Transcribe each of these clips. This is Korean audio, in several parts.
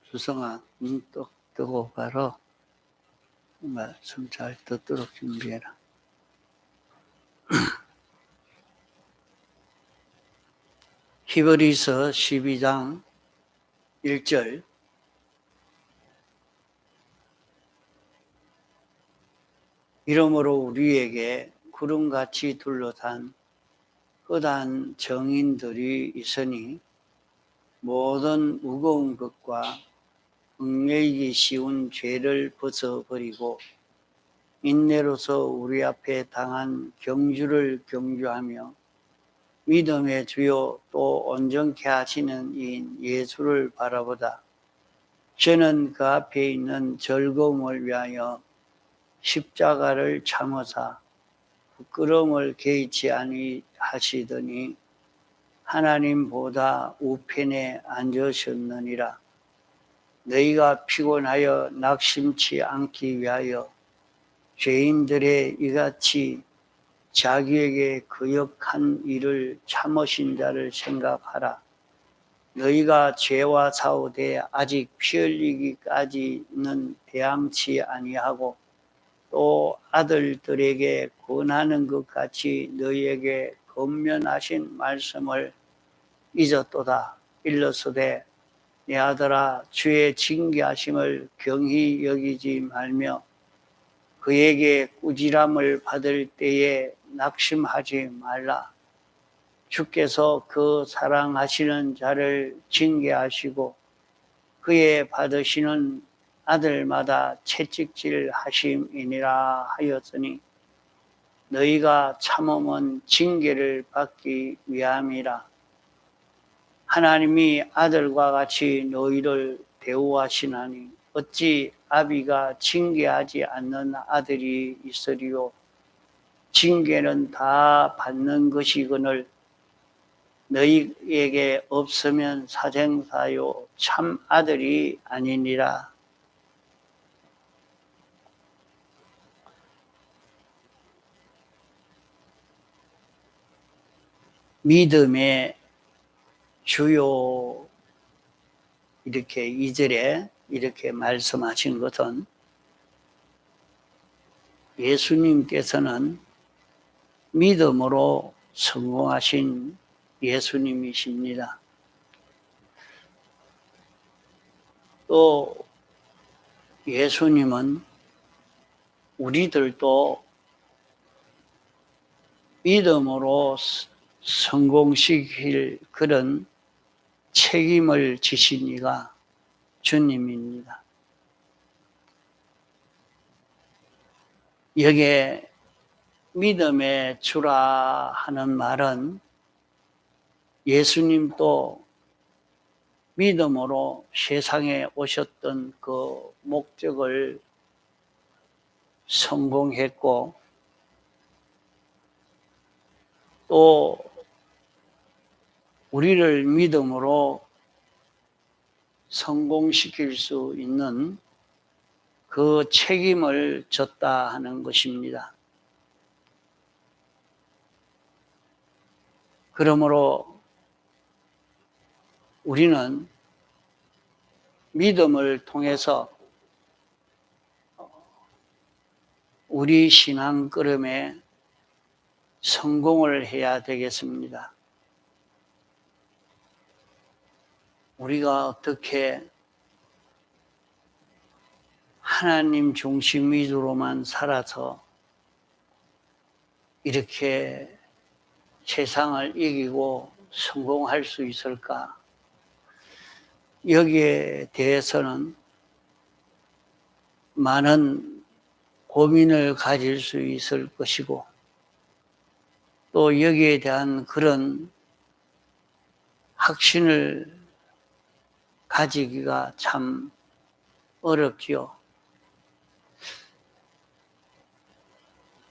수성아, 눈 똑 뜨고 바로 말씀 잘 듣도록 준비해라. 히브리서 12장 1절. 이러므로 우리에게 구름같이 둘러싼 흑한 정인들이 있으니 모든 무거운 것과 얽매이기 쉬운 죄를 벗어버리고 인내로서 우리 앞에 당한 경주를 경주하며 믿음의 주요 또 온전케 하시는 이인 예수를 바라보다 저는 그 앞에 있는 즐거움을 위하여 십자가를 참으사 부끄러움을 개의치 아니하시더니 하나님보다 우편에 앉으셨느니라. 너희가 피곤하여 낙심치 않기 위하여 죄인들의 이같이 자기에게 거역한 일을 참으신 자를 생각하라. 너희가 죄와 싸우되 아직 피 흘리기까지는 배앙치 아니하고 또 아들들에게 권하는 것 같이 너희에게 권면하신 말씀을 잊었도다. 일러서되 내 아들아 주의 징계하심을 경히 여기지 말며 그에게 꾸지람을 받을 때에 낙심하지 말라. 주께서 그 사랑하시는 자를 징계하시고 그의 받으시는 아들마다 채찍질 하심이니라 하였으니 너희가 참음은 징계를 받기 위함이라. 하나님이 아들과 같이 너희를 대우하시나니 어찌 아비가 징계하지 않는 아들이 있으리요. 징계는 다 받는 것이거늘 너희에게 없으면 사생사요 참 아들이 아니니라. 믿음의 주요 이렇게 2절에 이렇게 말씀하신 것은 예수님께서는 믿음으로 성공하신 예수님이십니다. 또 예수님은 우리들도 믿음으로 성공시킬 그런 책임을 지신 이가 주님입니다. 여기에 믿음의 주라 하는 말은 예수님도 믿음으로 세상에 오셨던 그 목적을 성공했고 또 우리를 믿음으로 성공시킬 수 있는 그 책임을 졌다 하는 것입니다. 그러므로 우리는 믿음을 통해서 우리 신앙 걸음에 성공을 해야 되겠습니다. 우리가 어떻게 하나님 중심 위주로만 살아서 이렇게 세상을 이기고 성공할 수 있을까? 여기에 대해서는 많은 고민을 가질 수 있을 것이고 또 여기에 대한 그런 확신을 가지기가 참 어렵지요.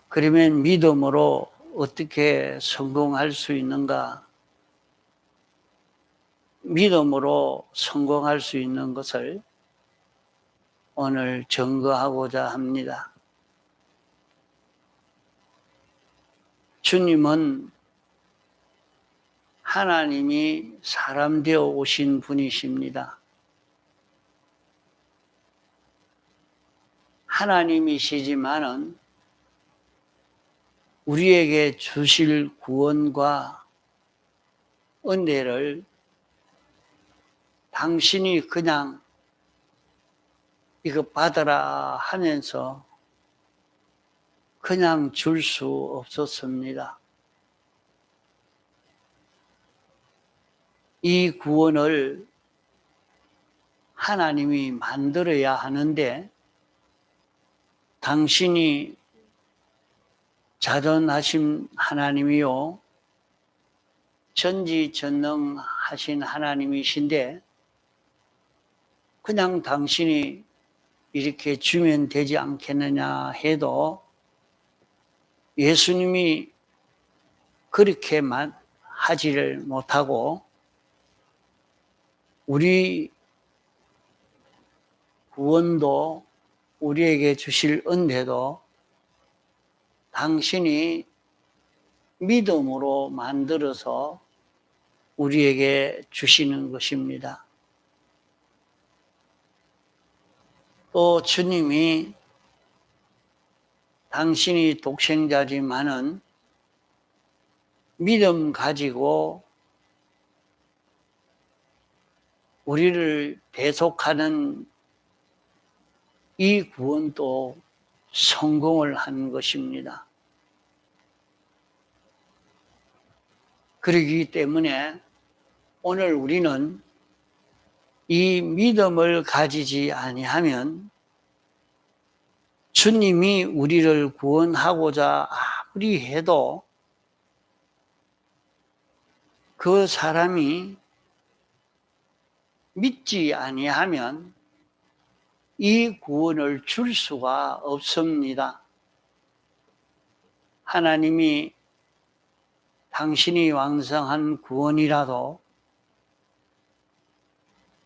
그러면 믿음으로 어떻게 성공할 수 있는가? 믿음으로 성공할 수 있는 것을 오늘 증거하고자 합니다. 주님은 하나님이 사람 되어 오신 분이십니다. 하나님이시지만은 우리에게 주실 구원과 은혜를 당신이 그냥 이거 받아라 하면서 그냥 줄 수 없었습니다. 이 구원을 하나님이 만들어야 하는데 당신이 자존하신 하나님이요 전지전능하신 하나님이신데 그냥 당신이 이렇게 주면 되지 않겠느냐 해도 예수님이 그렇게만 하지를 못하고 우리 구원도 우리에게 주실 은혜도 당신이 믿음으로 만들어서 우리에게 주시는 것입니다. 또 주님이 당신이 독생자지만은 믿음 가지고 우리를 대속하는 이 구원도 성공을 한 것입니다. 그렇기 때문에 오늘 우리는 이 믿음을 가지지 아니하면 주님이 우리를 구원하고자 아무리 해도 그 사람이 믿지 아니하면 이 구원을 줄 수가 없습니다. 하나님이 당신이 완성한 구원이라도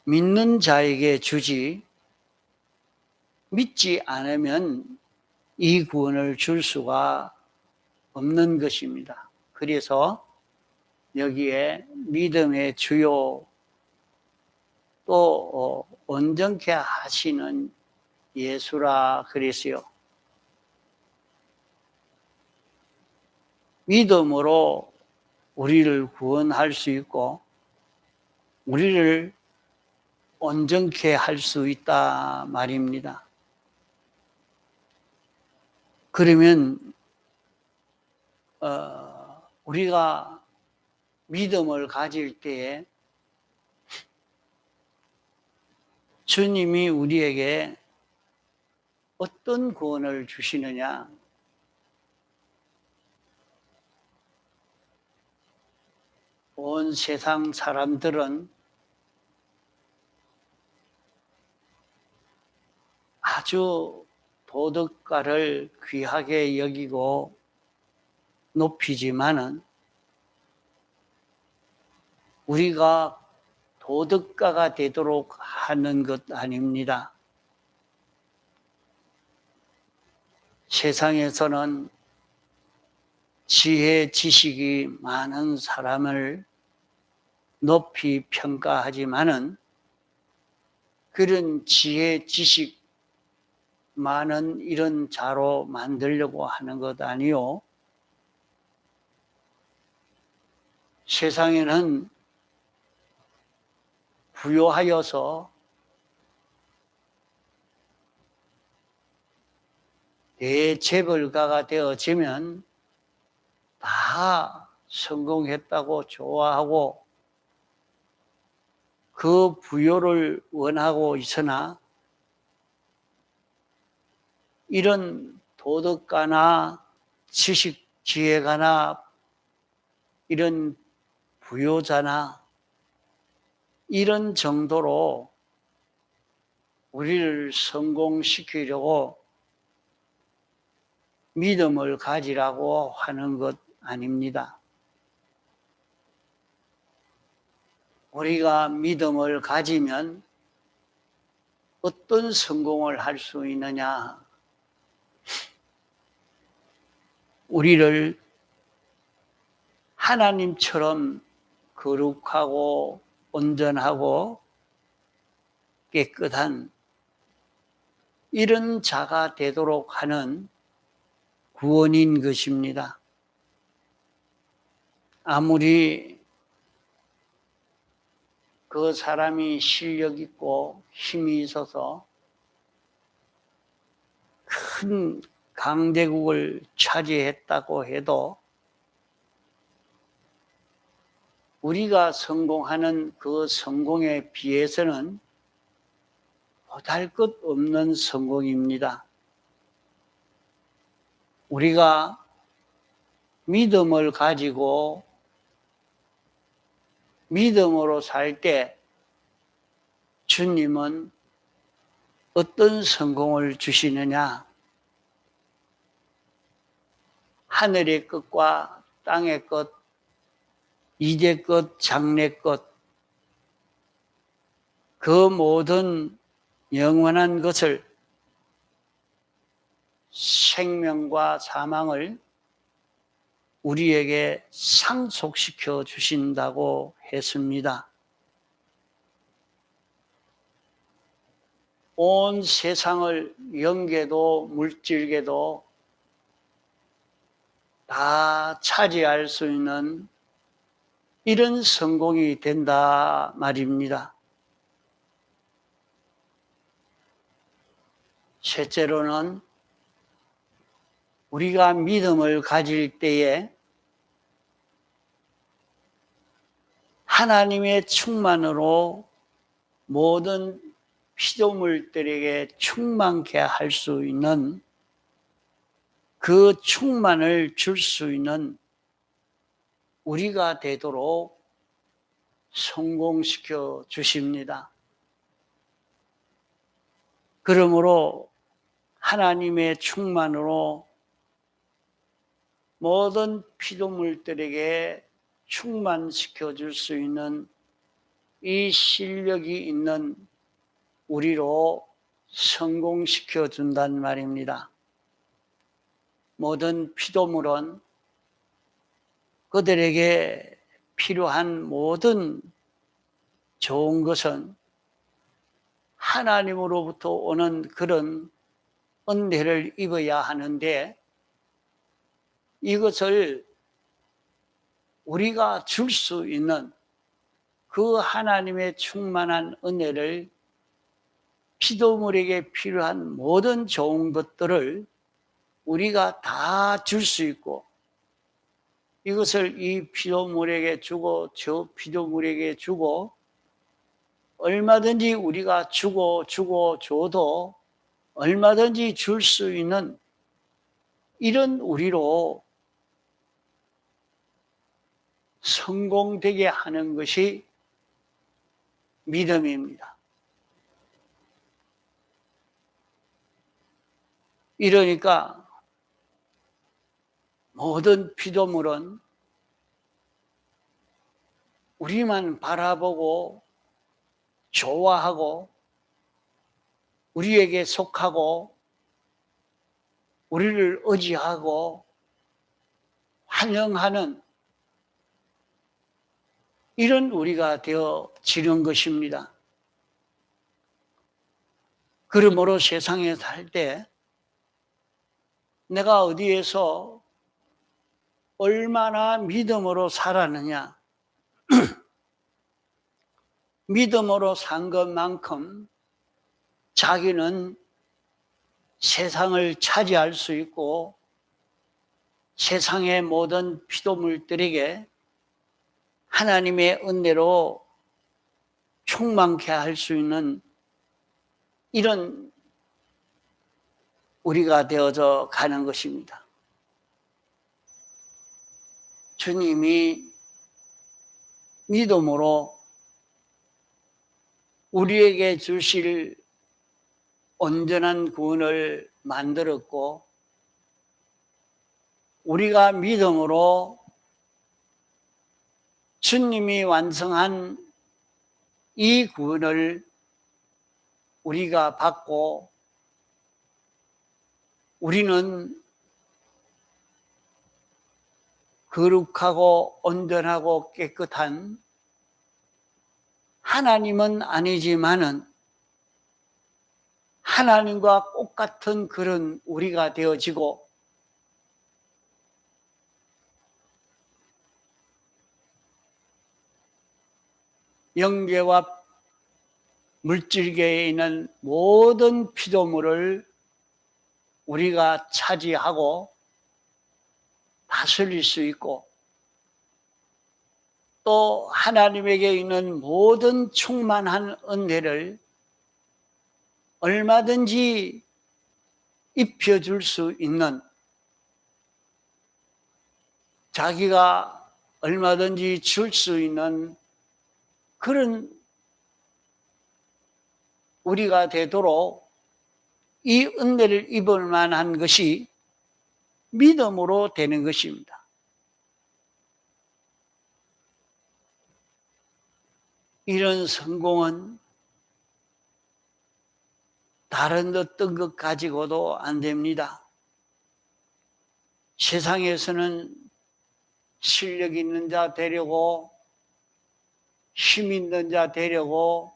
믿는 자에게 주지 믿지 않으면 이 구원을 줄 수가 없는 것입니다. 그래서 여기에 믿음의 주요 또 온전케 하시는 예수라 그랬어요. 믿음으로 우리를 구원할 수 있고 우리를 온전케 할 수 있다 말입니다. 그러면 우리가 믿음을 가질 때에 주님이 우리에게 어떤 구원을 주시느냐? 온 세상 사람들은 아주 도덕가를 귀하게 여기고 높이지만은 우리가 도덕가가 되도록 하는 것 아닙니다. 세상에서는 지혜, 지식이 많은 사람을 높이 평가하지만은 그런 지혜, 지식 많은 이런 자로 만들려고 하는 것 아니요. 세상에는 부요하여서 대재벌가가 되어지면 다 성공했다고 좋아하고 그 부요를 원하고 있으나 이런 도덕가나 지식 지혜가나 이런 부요자나 이런 정도로 우리를 성공시키려고 믿음을 가지라고 하는 것 아닙니다. 우리가 믿음을 가지면 어떤 성공을 할 수 있느냐? 우리를 하나님처럼 거룩하고 온전하고 깨끗한 이런 자가 되도록 하는 구원인 것입니다. 아무리 그 사람이 실력 있고 힘이 있어서 큰 강대국을 차지했다고 해도 우리가 성공하는 그 성공에 비해서는 보잘것없는 성공입니다. 우리가 믿음을 가지고 믿음으로 살 때 주님은 어떤 성공을 주시느냐? 하늘의 것과 땅의 것, 이제 것, 장래 것, 그 모든 영원한 것을, 생명과 사망을 우리에게 상속시켜 주신다고 했습니다. 온 세상을, 영계도 물질계도 다 차지할 수 있는 이런 성공이 된다 말입니다. 셋째로는 우리가 믿음을 가질 때에 하나님의 충만으로 모든 피조물들에게 충만케 할 수 있는, 그 충만을 줄 수 있는 우리가 되도록 성공시켜 주십니다. 그러므로 하나님의 충만으로 모든 피조물들에게 충만시켜 줄 수 있는 이 실력이 있는 우리로 성공시켜 준단 말입니다. 모든 피조물은 그들에게 필요한 모든 좋은 것은 하나님으로부터 오는 그런 은혜를 입어야 하는데, 이것을 우리가 줄 수 있는 그 하나님의 충만한 은혜를, 피조물에게 필요한 모든 좋은 것들을 우리가 다 줄 수 있고, 이것을 이 피조물에게 주고 저 피조물에게 주고, 얼마든지 우리가 주고 줘도 얼마든지 줄 수 있는 이런 우리로 성공되게 하는 것이 믿음입니다. 이러니까 모든 피조물은 우리만 바라보고 좋아하고 우리에게 속하고 우리를 의지하고 환영하는 이런 우리가 되어지는 것입니다. 그러므로 세상에 살 때 내가 어디에서 얼마나 믿음으로 살았느냐, 믿음으로 산 것만큼 자기는 세상을 차지할 수 있고 세상의 모든 피조물들에게 하나님의 은혜로 충만케 할 수 있는 이런 우리가 되어져 가는 것입니다. 주님이 믿음으로 우리에게 주실 온전한 구원을 만들었고, 우리가 믿음으로 주님이 완성한 이 구원을 우리가 받고, 우리는 거룩하고 온전하고 깨끗한, 하나님은 아니지만은 하나님과 똑같은 그런 우리가 되어지고 영계와 물질계에 있는 모든 피조물을 우리가 차지하고 다스릴 수 있고 또 하나님에게 있는 모든 충만한 은혜를 얼마든지 입혀줄 수 있는, 자기가 얼마든지 줄 수 있는 그런 우리가 되도록 이 은혜를 입을 만한 것이 믿음으로 되는 것입니다. 이런 성공은 다른 어떤 것 가지고도 안 됩니다. 세상에서는 실력 있는 자 되려고, 힘 있는 자 되려고,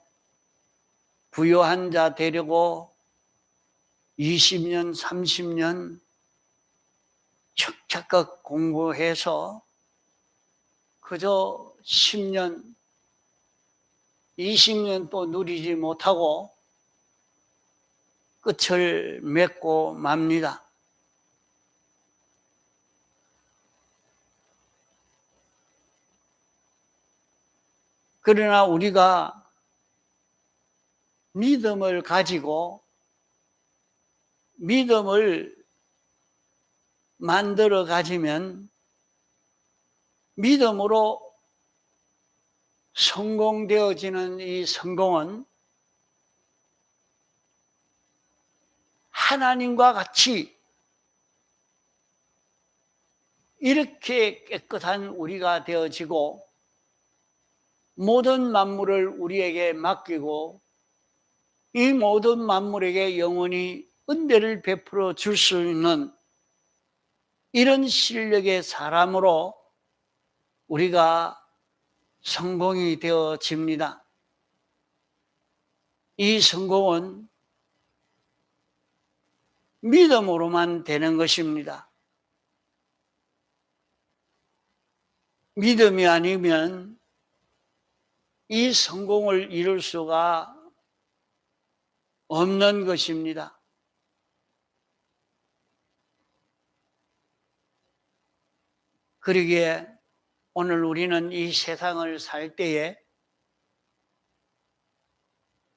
부유한 자 되려고 20년, 30년 척척 공부해서 그저 10년, 20년 또 누리지 못하고 끝을 맺고 맙니다. 그러나 우리가 믿음을 가지고 믿음을 만들어 가지면 믿음으로 성공되어지는 이 성공은 하나님과 같이 이렇게 깨끗한 우리가 되어지고 모든 만물을 우리에게 맡기고 이 모든 만물에게 영원히 은혜를 베풀어 줄 수 있는 이런 실력의 사람으로 우리가 성공이 되어집니다. 이 성공은 믿음으로만 되는 것입니다. 믿음이 아니면 이 성공을 이룰 수가 없는 것입니다. 그러기에 오늘 우리는 이 세상을 살 때에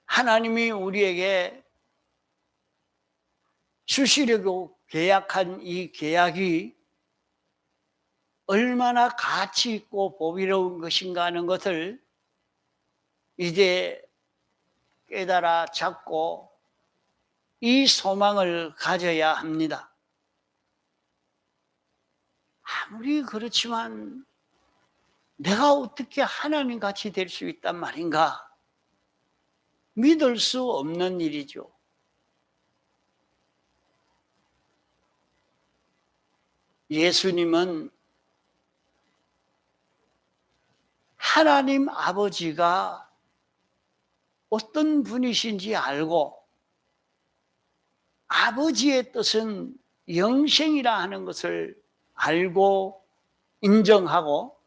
하나님이 우리에게 주시려고 계약한 이 계약이 얼마나 가치 있고 보배로운 것인가 하는 것을 이제 깨달아 잡고 이 소망을 가져야 합니다. 아무리 그렇지만 내가 어떻게 하나님 같이 될 수 있단 말인가? 믿을 수 없는 일이죠. 예수님은 하나님 아버지가 어떤 분이신지 알고 아버지의 뜻은 영생이라 하는 것을 알고 인정하고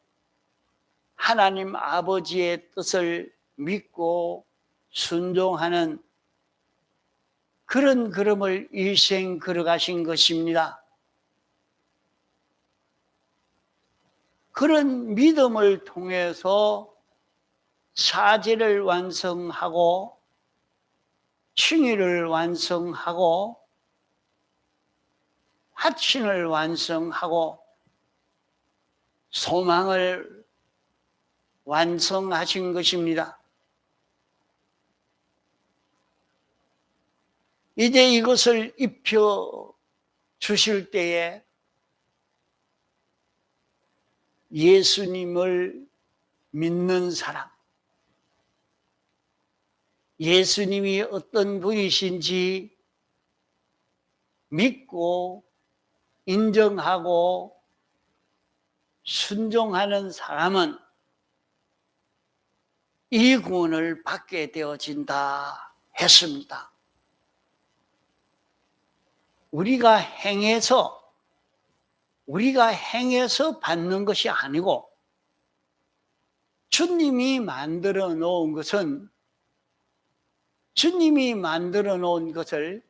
하나님 아버지의 뜻을 믿고 순종하는 그런 걸음을 일생 걸어가신 것입니다. 그런 믿음을 통해서 사제를 완성하고 칭의를 완성하고 화친을 완성하고 소망을 완성하신 것입니다. 이제 이것을 입혀 주실 때에 예수님을 믿는 사람, 예수님이 어떤 분이신지 믿고 인정하고 순종하는 사람은 이 구원을 받게 되어진다 했습니다. 우리가 행해서 받는 것이 아니고 주님이 만들어 놓은 것을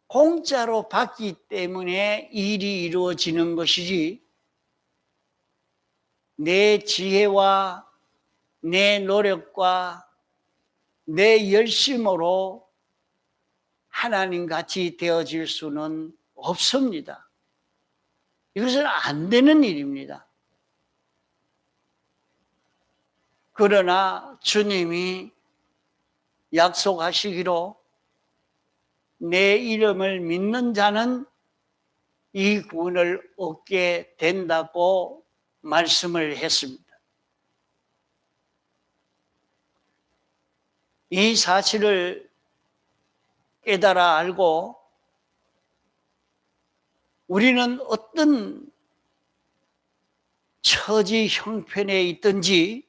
공짜로 받기 때문에 일이 이루어지는 것이지, 내 지혜와 내 노력과 내 열심으로 하나님 같이 되어질 수는 없습니다. 이것은 안 되는 일입니다. 그러나 주님이 약속하시기로 내 이름을 믿는 자는 이 구원을 얻게 된다고 말씀을 했습니다. 이 사실을 깨달아 알고 우리는 어떤 처지 형편에 있든지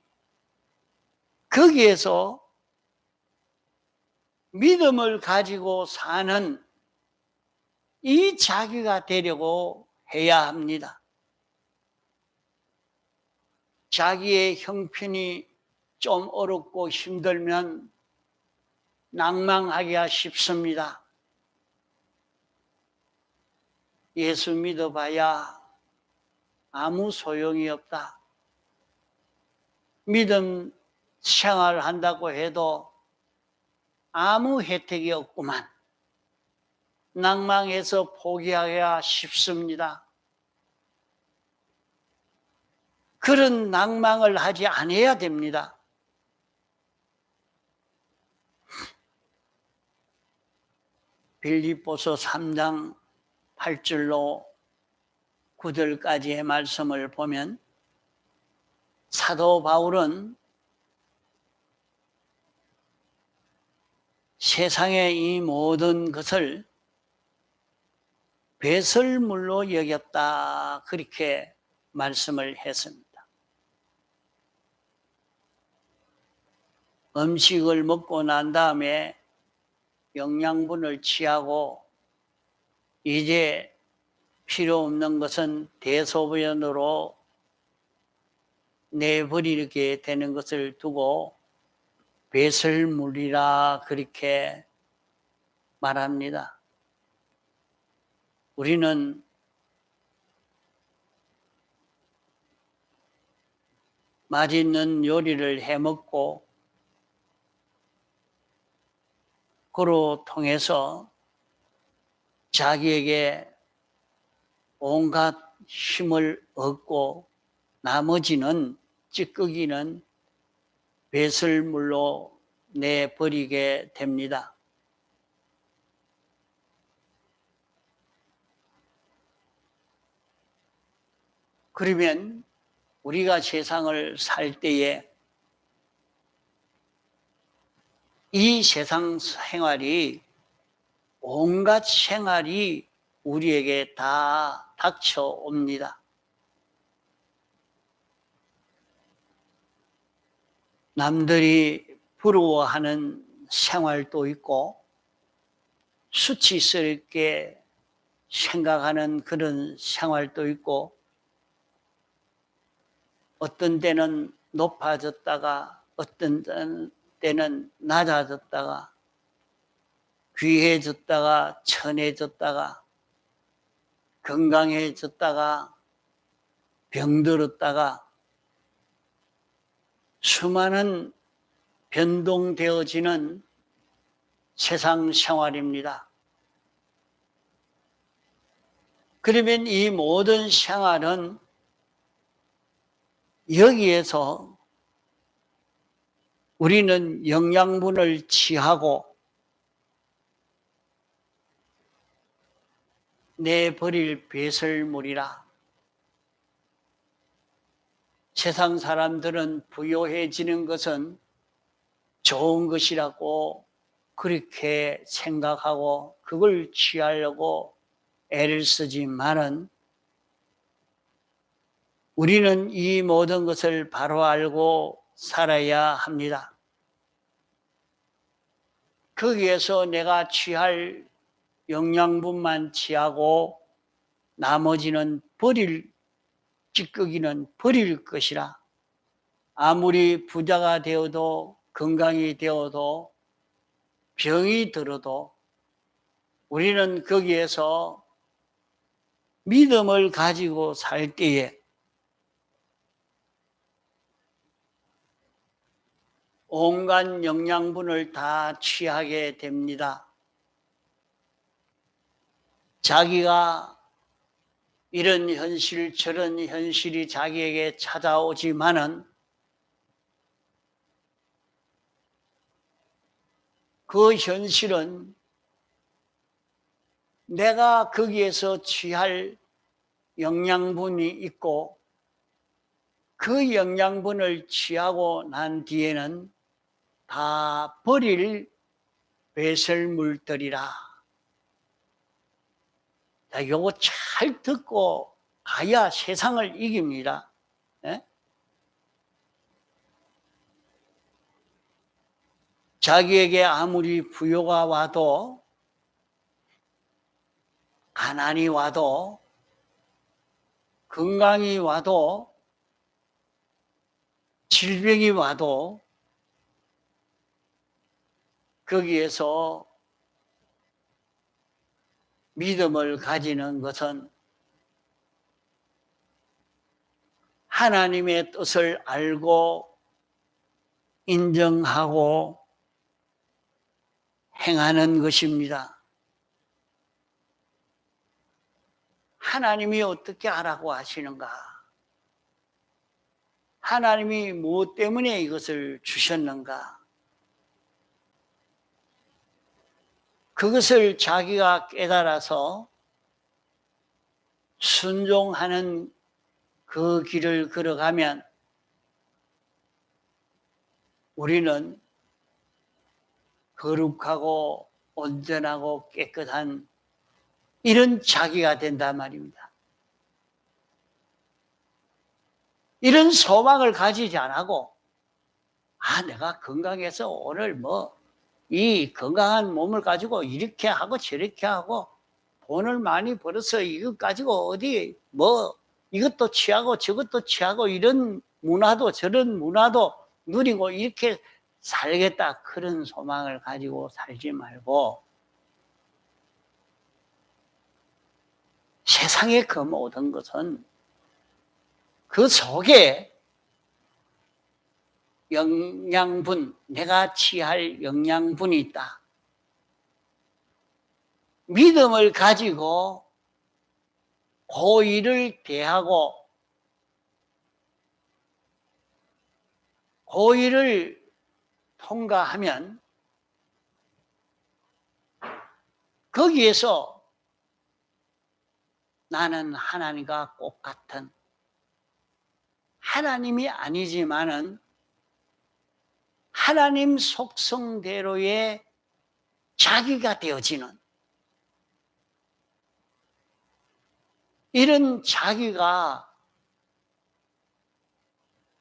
거기에서 믿음을 가지고 사는 이 자기가 되려고 해야 합니다. 자기의 형편이 좀 어렵고 힘들면 낭망하기가 쉽습니다. 예수 믿어봐야 아무 소용이 없다. 믿음 생활한다고 해도 아무 혜택이 없구만. 낭망해서 포기하기가 쉽습니다. 그런 낭망을 하지 않아야 됩니다. 빌립보서 3장 8절로 9절까지의 말씀을 보면 사도 바울은 세상의 이 모든 것을 배설물로 여겼다, 그렇게 말씀을 했습니다. 음식을 먹고 난 다음에 영양분을 취하고 이제 필요 없는 것은 대소변으로 내버리게 되는 것을 두고 배설물이라 그렇게 말합니다. 우리는 맛있는 요리를 해먹고 그로 통해서 자기에게 온갖 힘을 얻고 나머지는 찌꺼기는 배설물로 내버리게 됩니다. 그러면 우리가 세상을 살 때에 이 세상 생활이, 온갖 생활이 우리에게 다 닥쳐옵니다. 남들이 부러워하는 생활도 있고 수치스럽게 생각하는 그런 생활도 있고, 어떤 때는 높아졌다가 어떤 때는 낮아졌다가 귀해졌다가 천해졌다가 건강해졌다가 병들었다가 수많은 변동되어지는 세상 생활입니다. 그러면 이 모든 생활은 여기에서 우리는 영양분을 취하고 내버릴 배설물이라. 세상 사람들은 부유해지는 것은 좋은 것이라고 그렇게 생각하고 그걸 취하려고 애를 쓰지만은, 우리는 이 모든 것을 바로 알고 살아야 합니다. 거기에서 내가 취할 영양분만 취하고 나머지는 찌꺼기는 버릴 것이라. 아무리 부자가 되어도 건강이 되어도 병이 들어도 우리는 거기에서 믿음을 가지고 살 때에 온갖 영양분을 다 취하게 됩니다. 자기가 이런 현실 저런 현실이 자기에게 찾아오지만은 그 현실은 내가 거기에서 취할 영양분이 있고 그 영양분을 취하고 난 뒤에는 다 버릴 배설물들이라. 자, 요거 잘 듣고 가야 세상을 이깁니다. 네? 자기에게 아무리 부요가 와도 가난이 와도 건강이 와도 질병이 와도 거기에서 믿음을 가지는 것은 하나님의 뜻을 알고 인정하고 행하는 것입니다. 하나님이 어떻게 하라고 하시는가? 하나님이 무엇 때문에 이것을 주셨는가? 그것을 자기가 깨달아서 순종하는 그 길을 걸어가면 우리는 거룩하고 온전하고 깨끗한 이런 자기가 된단 말입니다. 이런 소망을 가지지 않고 내가 건강해서 오늘 이 건강한 몸을 가지고 이렇게 하고 저렇게 하고 돈을 많이 벌어서 이거 가지고 어디 이것도 취하고 저것도 취하고 이런 문화도 저런 문화도 누리고 이렇게 살겠다 그런 소망을 가지고 살지 말고 세상의 그 모든 것은 그 속에 영양분, 내가 취할 영양분이 있다. 믿음을 가지고 그 일을 대하고 그 일을 통과하면 거기에서 나는 하나님과 똑같은 하나님이 아니지만은 하나님 속성대로의 자기가 되어지는 이런 자기가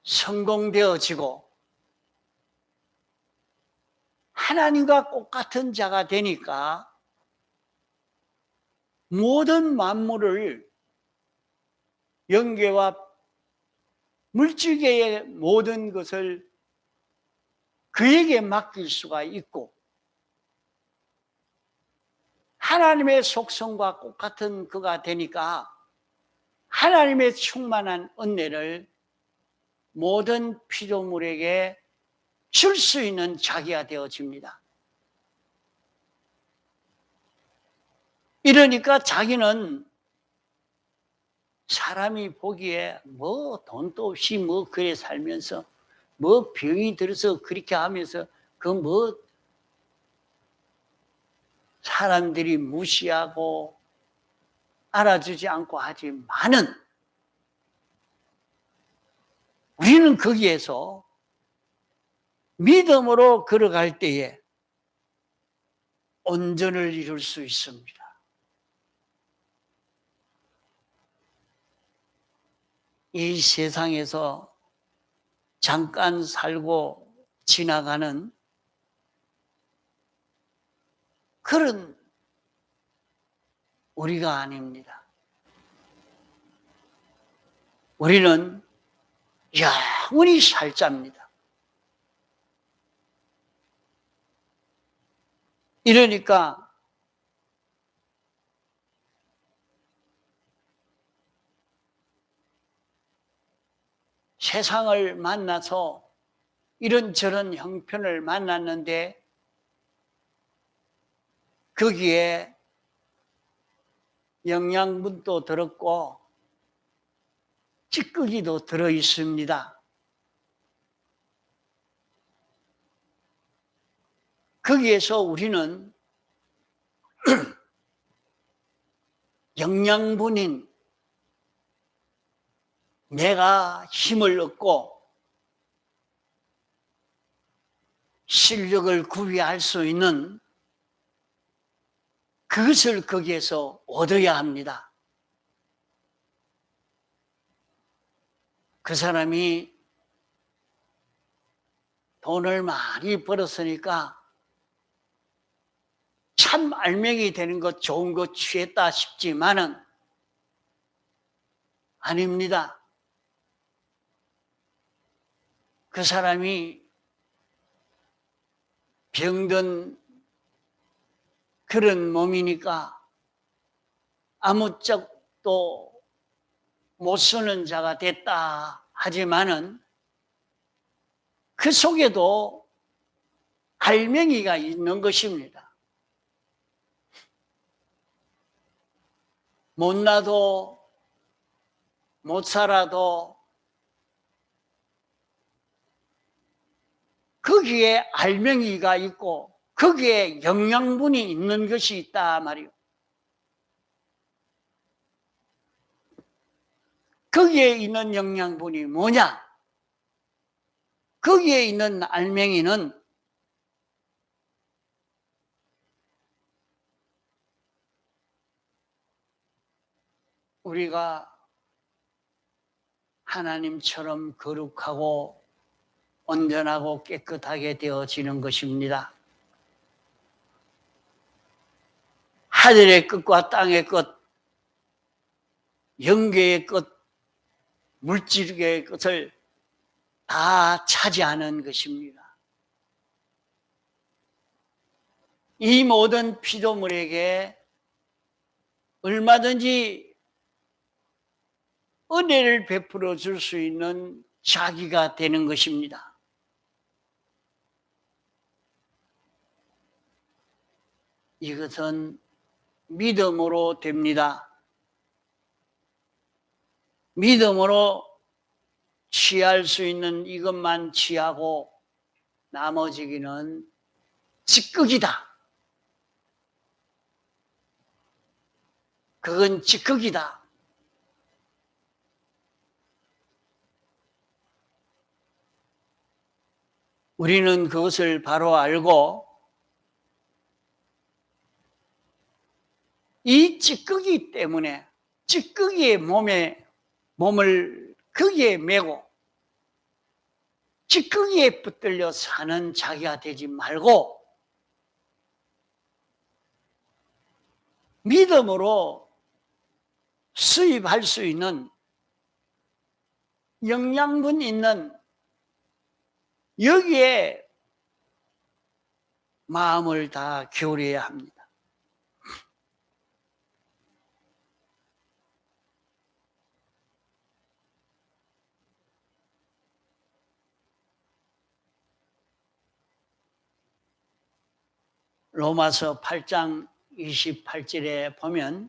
성공되어지고 하나님과 똑같은 자가 되니까 모든 만물을 영계와 물질계의 모든 것을 그에게 맡길 수가 있고 하나님의 속성과 똑같은 그가 되니까 하나님의 충만한 은혜를 모든 피조물에게 줄 수 있는 자기가 되어집니다. 이러니까 자기는 사람이 보기에 돈도 없이 그래 살면서 병이 들어서 그렇게 하면서 사람들이 무시하고 알아주지 않고 하지만은 우리는 거기에서 믿음으로 걸어갈 때에 온전을 이룰 수 있습니다. 이 세상에서 잠깐 살고 지나가는 그런 우리가 아닙니다. 우리는 영원히 살 자입니다. 이러니까 세상을 만나서 이런저런 형편을 만났는데 거기에 영양분도 들었고 찌꺼기도 들어 있습니다. 거기에서 우리는 영양분인 내가 힘을 얻고 실력을 구비할 수 있는 그것을 거기에서 얻어야 합니다. 그 사람이 돈을 많이 벌었으니까 참 알맹이 되는 것 좋은 것 취했다 싶지만은 아닙니다. 그 사람이 병든 그런 몸이니까 아무짝도 못 쓰는 자가 됐다 하지만은 그 속에도 알맹이가 있는 것입니다. 못나도 못 살아도 거기에 알맹이가 있고 거기에 영양분이 있는 것이 있다 말이요. 거기에 있는 영양분이 뭐냐? 거기에 있는 알맹이는 우리가 하나님처럼 거룩하고 온전하고 깨끗하게 되어지는 것입니다. 하늘의 끝과 땅의 끝, 영계의 끝, 물질의 끝을 다 차지하는 것입니다. 이 모든 피조물에게 얼마든지 은혜를 베풀어 줄 수 있는 자기가 되는 것입니다. 이것은 믿음으로 됩니다. 믿음으로 취할 수 있는 이것만 취하고 나머지는 찌꺼기다. 그건 찌꺼기다. 우리는 그것을 바로 알고 이 찌꺼기 때문에 찌꺼기의 몸을 거기에 메고 찌꺼기에 붙들려 사는 자기가 되지 말고 믿음으로 수입할 수 있는 영양분 있는 여기에 마음을 다 기울여야 합니다. 로마서 8장 28절에 보면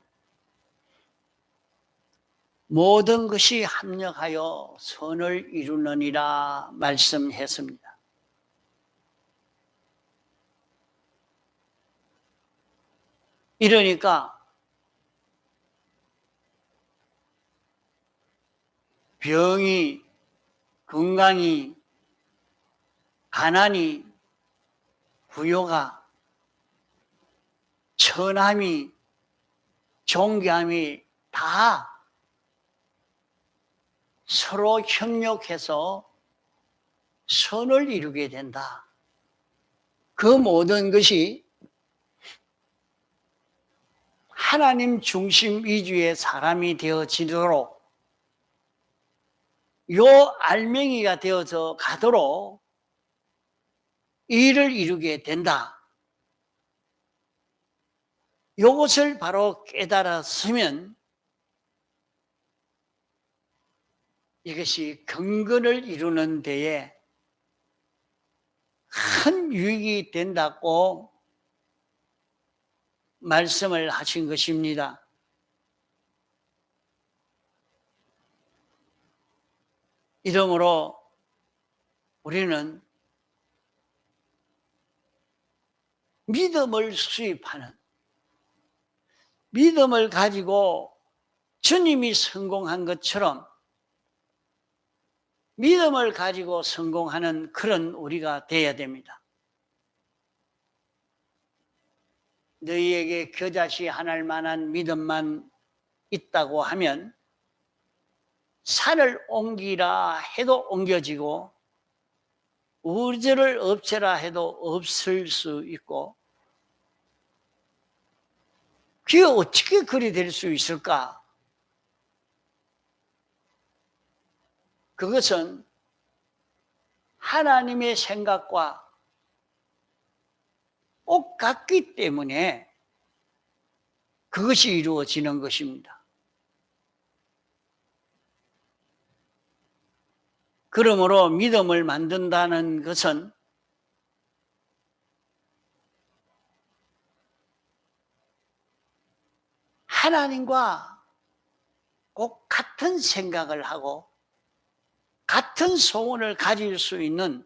모든 것이 합력하여 선을 이루느니라 말씀했습니다. 이러니까 병이, 건강이, 가난이, 부요가, 천함이, 존귀함이 다 서로 협력해서 선을 이루게 된다. 그 모든 것이 하나님 중심 위주의 사람이 되어지도록, 요 알맹이가 되어서 가도록 일을 이루게 된다. 요것을 바로 깨달았으면 이것이 경건을 이루는 데에 큰 유익이 된다고 말씀을 하신 것입니다. 이러므로 우리는 믿음을 수입하는, 믿음을 가지고 주님이 성공한 것처럼 믿음을 가지고 성공하는 그런 우리가 되어야 됩니다. 너희에게 겨자씨 하나일 만한 믿음만 있다고 하면 산을 옮기라 해도 옮겨지고 우주를 없애라 해도 없을 수 있고, 그게 어떻게 그리 될 수 있을까? 그것은 하나님의 생각과 꼭 같기 때문에 그것이 이루어지는 것입니다. 그러므로 믿음을 만든다는 것은 하나님과 꼭 같은 생각을 하고 같은 소원을 가질 수 있는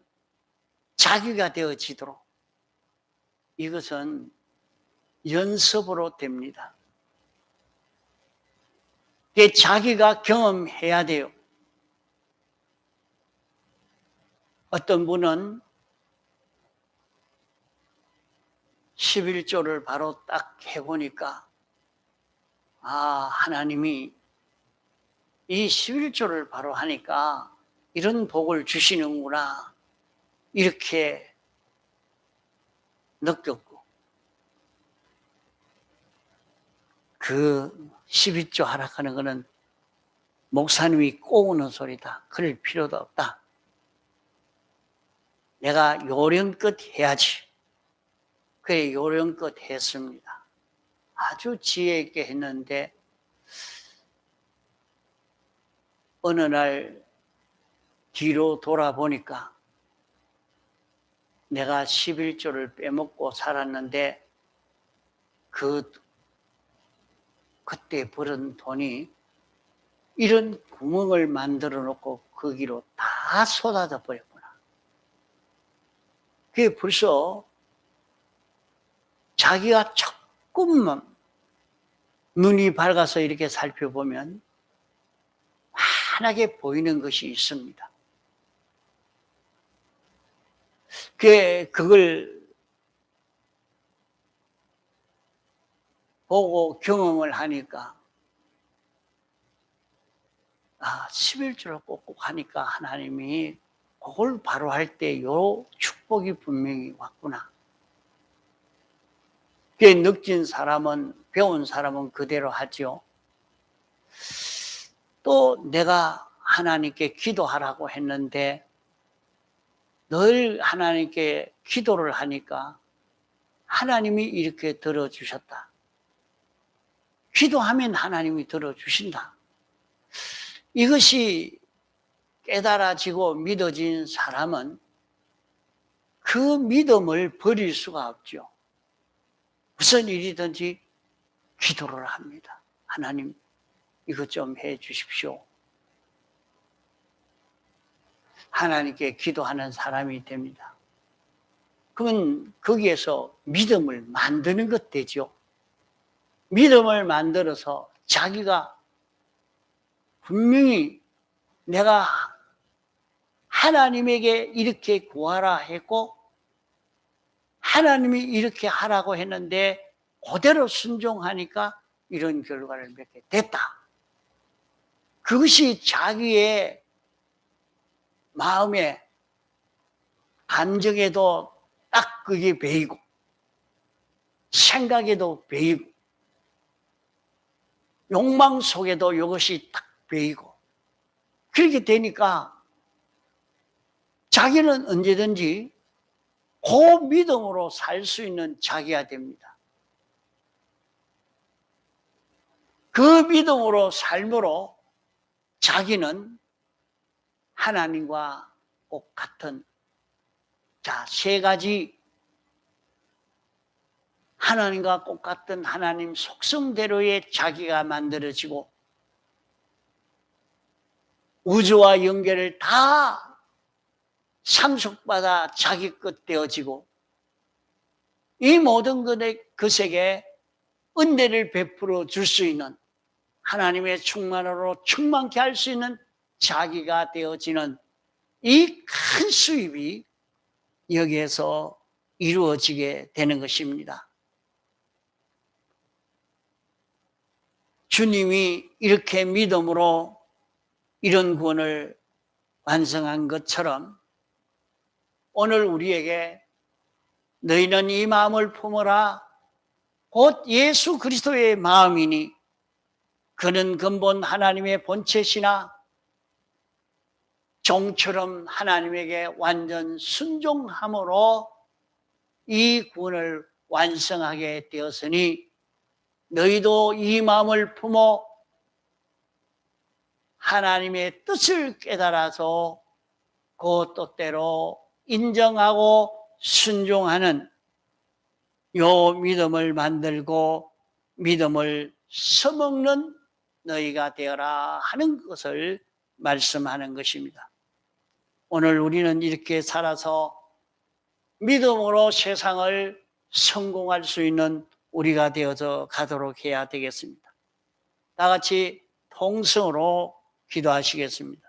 자기가 되어지도록, 이것은 연습으로 됩니다. 자기가 경험해야 돼요. 어떤 분은 11조를 바로 딱 해보니까, 하나님이 이 11조를 바로 하니까 이런 복을 주시는구나, 이렇게 느꼈고, 그 12조 하락하는 거는 목사님이 꼬우는 소리다, 그럴 필요도 없다, 내가 요령껏 해야지. 그래, 요령껏 했습니다. 아주 지혜 있게 했는데 어느 날 뒤로 돌아보니까 내가 11조를 빼먹고 살았는데 그때 벌은 돈이 이런 구멍을 만들어 놓고 거기로 다 쏟아져 버렸구나. 그게 벌써 자기가 조금만 눈이 밝아서 이렇게 살펴보면 환하게 보이는 것이 있습니다. 그걸 보고 경험을 하니까 11조를 꼭꼭 하니까 하나님이 그걸 바로 할 때 요 축복이 분명히 왔구나. 그게 느낀 사람은, 배운 사람은 그대로 하죠. 또 내가 하나님께 기도하라고 했는데 늘 하나님께 기도를 하니까 하나님이 이렇게 들어주셨다. 기도하면 하나님이 들어주신다. 이것이 깨달아지고 믿어진 사람은 그 믿음을 버릴 수가 없죠. 무슨 일이든지 기도를 합니다. 하나님, 이것 좀 해 주십시오. 하나님께 기도하는 사람이 됩니다. 그러면 거기에서 믿음을 만드는 것 되죠. 믿음을 만들어서 자기가 분명히 내가 하나님에게 이렇게 구하라 했고 하나님이 이렇게 하라고 했는데 그대로 순종하니까 이런 결과를 맺게 됐다. 그것이 자기의 마음에, 감정에도 딱 그게 배이고 생각에도 배이고 욕망 속에도 이것이 딱 베이고, 그렇게 되니까 자기는 언제든지 그 믿음으로 살 수 있는 자기가 됩니다. 그 믿음으로 삶으로 자기는 하나님과 꼭 같은, 자, 세 가지 하나님과 꼭 같은 하나님 속성대로의 자기가 만들어지고 우주와 연결을 다 상속받아 자기 것 되어지고 이 모든 것에게 은혜를 베풀어 줄 수 있는 하나님의 충만으로 충만케 할 수 있는 자기가 되어지는 이 큰 수입이 여기에서 이루어지게 되는 것입니다. 주님이 이렇게 믿음으로 이런 구원을 완성한 것처럼 오늘 우리에게 너희는 이 마음을 품어라 곧 예수 그리스도의 마음이니 그는 근본 하나님의 본체시나 종처럼 하나님에게 완전 순종함으로 이 구원을 완성하게 되었으니 너희도 이 마음을 품어 하나님의 뜻을 깨달아서 그 뜻대로 인정하고 순종하는 요 믿음을 만들고 믿음을 써먹는 너희가 되어라 하는 것을 말씀하는 것입니다. 오늘 우리는 이렇게 살아서 믿음으로 세상을 성공할 수 있는 우리가 되어서 가도록 해야 되겠습니다. 다 같이 통성으로 기도하시겠습니다.